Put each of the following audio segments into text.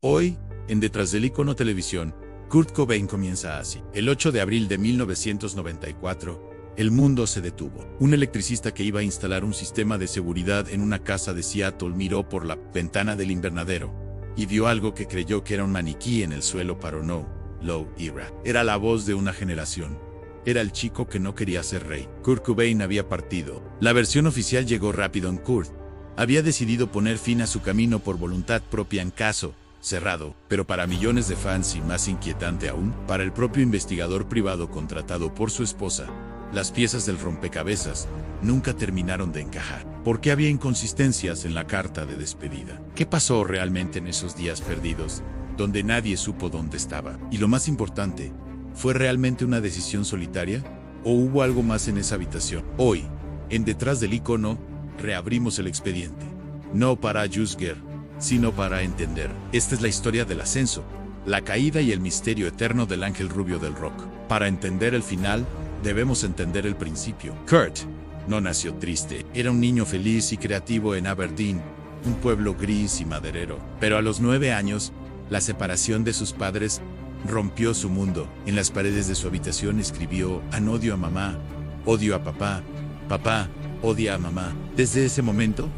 Hoy, en Detrás del Icono Televisión, Kurt Cobain comienza así. El 8 de abril de 1994, el mundo se detuvo. Un electricista que iba a instalar un sistema de seguridad en una casa de Seattle miró por la ventana del invernadero y vio algo que creyó que era un maniquí en el suelo Paronó, Low Era. Era la voz de una generación. Era el chico que no quería ser rey. Kurt Cobain había partido. La versión oficial llegó rápido en Kurt. Había decidido poner fin a su camino por voluntad propia en caso cerrado, pero para millones de fans y más inquietante aún, para el propio investigador privado contratado por su esposa, las piezas del rompecabezas nunca terminaron de encajar. ¿Por qué había inconsistencias en la carta de despedida? ¿Qué pasó realmente en esos días perdidos, donde nadie supo dónde estaba? Y lo más importante, ¿fue realmente una decisión solitaria? ¿O hubo algo más en esa habitación? Hoy, en Detrás del Icono, reabrimos el expediente. No para juzgar, sino para entender. Esta es la historia del ascenso, la caída y el misterio eterno del ángel rubio del rock. Para entender el final, debemos entender el principio. Kurt no nació triste. Era un niño feliz y creativo en Aberdeen, un pueblo gris y maderero. Pero a los 9 años, la separación de sus padres rompió su mundo. En las paredes de su habitación escribió: odio a mamá, odio a papá, papá odia a mamá. Desde ese momento,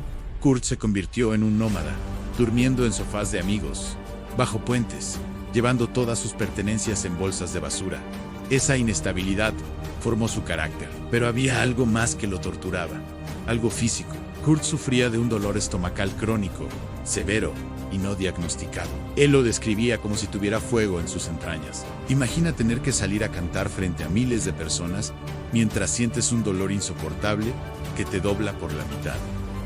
Kurt se convirtió en un nómada, durmiendo en sofás de amigos, bajo puentes, llevando todas sus pertenencias en bolsas de basura. Esa inestabilidad formó su carácter, pero había algo más que lo torturaba, algo físico. Kurt sufría de un dolor estomacal crónico, severo y no diagnosticado. Él lo describía como si tuviera fuego en sus entrañas. Imagina tener que salir a cantar frente a miles de personas mientras sientes un dolor insoportable que te dobla por la mitad.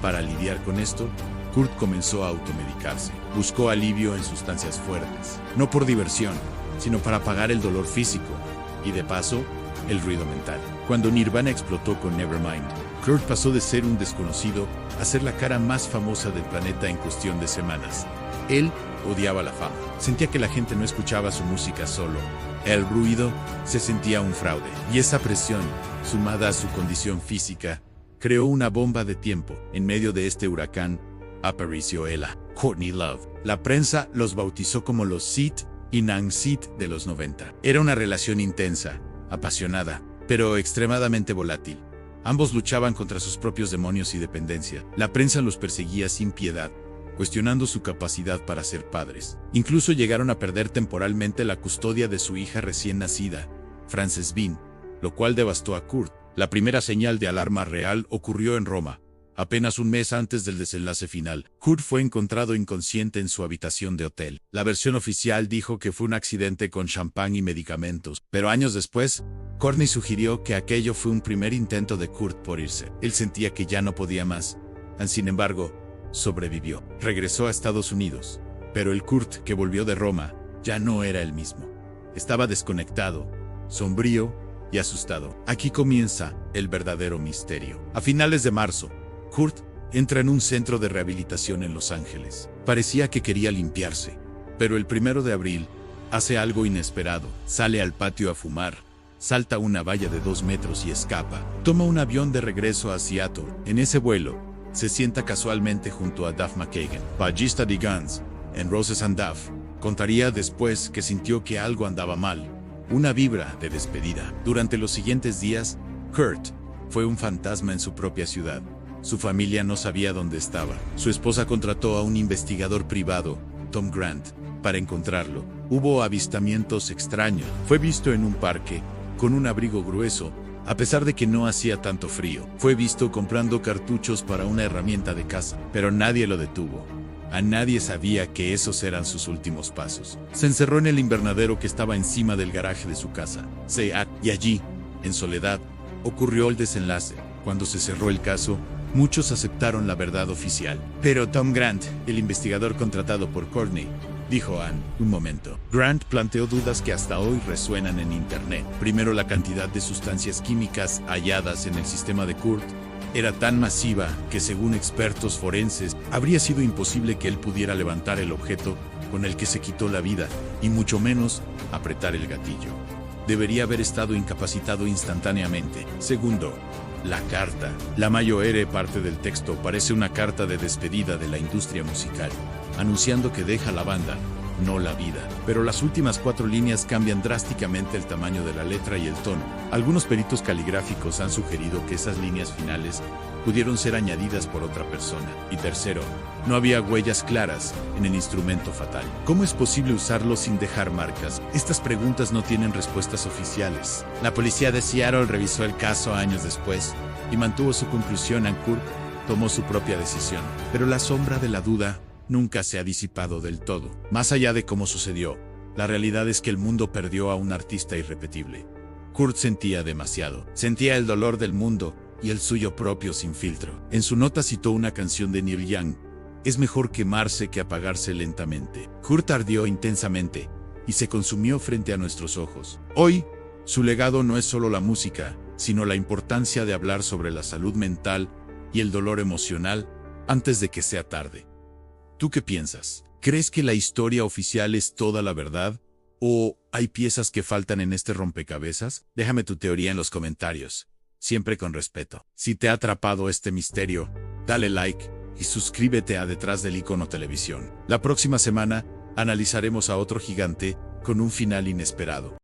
Para lidiar con esto, Kurt comenzó a automedicarse. Buscó alivio en sustancias fuertes, no por diversión, sino para apagar el dolor físico y, de paso, el ruido mental. Cuando Nirvana explotó con Nevermind, Kurt pasó de ser un desconocido a ser la cara más famosa del planeta en cuestión de semanas. Él odiaba la fama. Sentía que la gente no escuchaba su música solo. El ruido se sentía un fraude. Y esa presión, sumada a su condición física, creó una bomba de tiempo. En medio de este huracán, apareció ella, Courtney Love. La prensa los bautizó como los Sid y Nan Sid de los 90. Era una relación intensa, apasionada, pero extremadamente volátil. Ambos luchaban contra sus propios demonios y dependencia. La prensa los perseguía sin piedad, cuestionando su capacidad para ser padres. Incluso llegaron a perder temporalmente la custodia de su hija recién nacida, Frances Bean, lo cual devastó a Kurt. La primera señal de alarma real ocurrió en Roma, apenas un mes antes del desenlace final. Kurt fue encontrado inconsciente en su habitación de hotel. La versión oficial dijo que fue un accidente con champán y medicamentos, pero años después, Courtney sugirió que aquello fue un primer intento de Kurt por irse. Él sentía que ya no podía más. Sin embargo, sobrevivió. Regresó a Estados Unidos, pero el Kurt que volvió de Roma ya no era el mismo. Estaba desconectado, sombrío y asustado. Aquí comienza el verdadero misterio. A finales de marzo, Kurt entra en un centro de rehabilitación en Los Ángeles. Parecía que quería limpiarse, pero el 1 de abril hace algo inesperado. Sale al patio a fumar, salta una valla de 2 metros y escapa. Toma un avión de regreso a Seattle. En ese vuelo, se sienta casualmente junto a Duff McKagan, bajista de Guns en Roses and Duff. Contaría después que sintió que algo andaba mal. Una vibra de despedida. Durante los siguientes días, Kurt fue un fantasma en su propia ciudad. Su familia no sabía dónde estaba. Su esposa contrató a un investigador privado, Tom Grant, para encontrarlo. Hubo avistamientos extraños. Fue visto en un parque, con un abrigo grueso, a pesar de que no hacía tanto frío. Fue visto comprando cartuchos para una herramienta de caza, pero nadie lo detuvo. A nadie sabía que esos eran sus últimos pasos. Se encerró en el invernadero que estaba encima del garaje de su casa, y allí, en soledad, ocurrió el desenlace. Cuando se cerró el caso, muchos aceptaron la verdad oficial. Pero Tom Grant, el investigador contratado por Courtney, dijo un momento. Grant planteó dudas que hasta hoy resuenan en Internet. Primero, la cantidad de sustancias químicas halladas en el sistema de Kurt era tan masiva que, según expertos forenses, habría sido imposible que él pudiera levantar el objeto con el que se quitó la vida, y mucho menos apretar el gatillo. Debería haber estado incapacitado instantáneamente. Segundo, la carta. La mayor parte del texto parece una carta de despedida de la industria musical, anunciando que deja la banda no la vida. Pero las últimas 4 líneas cambian drásticamente el tamaño de la letra y el tono. Algunos peritos caligráficos han sugerido que esas líneas finales pudieron ser añadidas por otra persona. Y tercero, no había huellas claras en el instrumento fatal. ¿Cómo es posible usarlo sin dejar marcas? Estas preguntas no tienen respuestas oficiales. La policía de Seattle revisó el caso años después y mantuvo su conclusión. Kurt tomó su propia decisión. Pero la sombra de la duda nunca se ha disipado del todo. Más allá de cómo sucedió, la realidad es que el mundo perdió a un artista irrepetible. Kurt sentía demasiado. Sentía el dolor del mundo y el suyo propio sin filtro. En su nota citó una canción de Neil Young: "Es mejor quemarse que apagarse lentamente". Kurt ardió intensamente y se consumió frente a nuestros ojos. Hoy, su legado no es solo la música, sino la importancia de hablar sobre la salud mental y el dolor emocional antes de que sea tarde. ¿Tú qué piensas? ¿Crees que la historia oficial es toda la verdad? ¿O hay piezas que faltan en este rompecabezas? Déjame tu teoría en los comentarios, siempre con respeto. Si te ha atrapado este misterio, dale like y suscríbete a Detrás del Icono Televisión. La próxima semana analizaremos a otro gigante con un final inesperado.